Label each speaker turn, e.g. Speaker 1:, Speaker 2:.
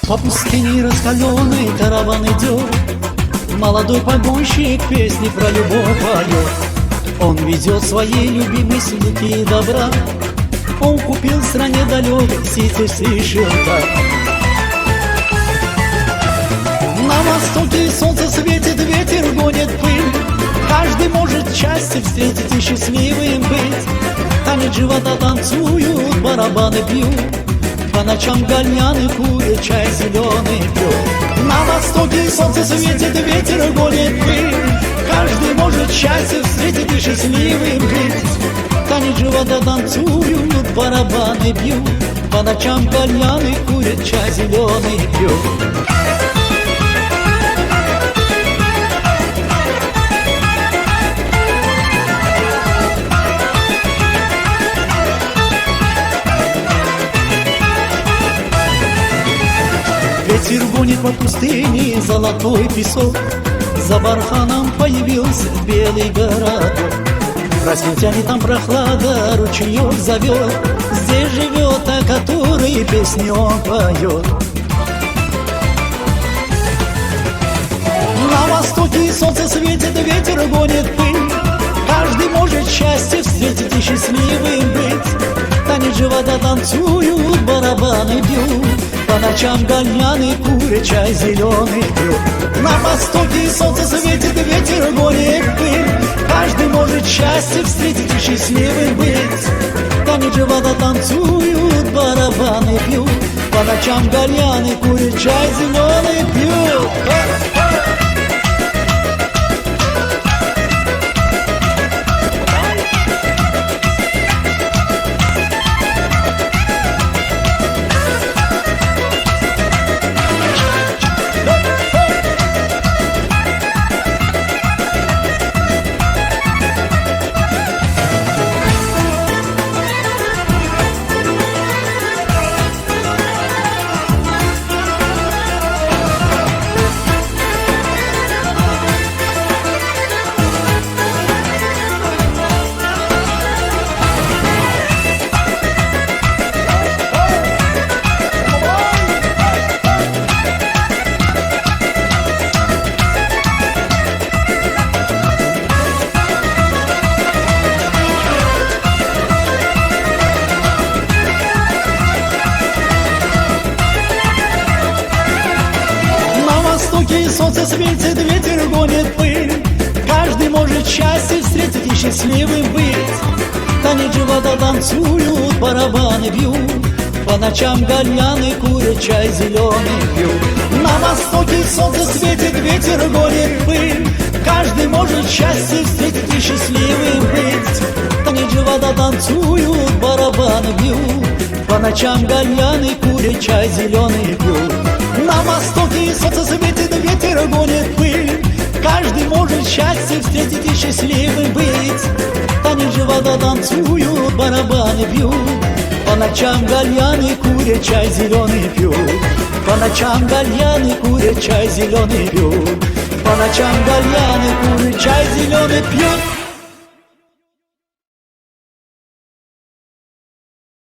Speaker 1: По пустыне раскаленной караван идет, молодой погонщик песни про любовь поет. Он везет своей любимой сундуки добра, он купил в стране далекой сети Сейшелка. На востоке солнце светит, ветер гонит пыль, каждый может счастье встретить и счастливым быть. Танец живота танцуют, барабаны бьют, по ночам гальяны курят, чай зеленый пьют. На востоке солнце светит, ветер гонит пыль, каждый может счастье встретить и счастливым быть. Танец живота танцуют, барабаны бьют, по ночам гальяны курят, чай зеленый пьют. Ветер гонит по пустыне золотой песок, за барханом появился белый городок. Красный тянет там прохлада, ручеек зовет, здесь живет та, которой песни он поет. На востоке солнце светит, ветер гонит пыль, каждый может счастье встретить и счастливым быть. Танец живота танцуют, барабаны бьют, по ночам гальяны курят, чай зеленый пьют. На востоке солнце светит, ветер гонит пыль, каждый может счастье встретить и счастливым быть. Танец живота танцуют, барабаны бьют, по ночам гальяны курят, чай зеленый пьют. Солнце светит, ветер гонит пыль, каждый может счастье встретить и счастливым быть. Танец живота танцуют, барабаны бьют, по ночам гальяны курят, чай зеленый пьют. На востоке солнце светит, ветер гонит пыль, каждый может счастье встретить и счастливым быть. Танец живота танцуют, барабаны бьют, по ночам гальяны курят, чай зеленый пьют. На востоке солнце светит, ветер гонит пыль, каждый может счастье встретить и счастливым быть. Танец живота танцуют, барабаны бьют, по ночам гальяны курят, чай зеленый пьют. По ночам гальяны курят, чай зеленый пьют. По ночам гальяны курят, чай зеленый пьют.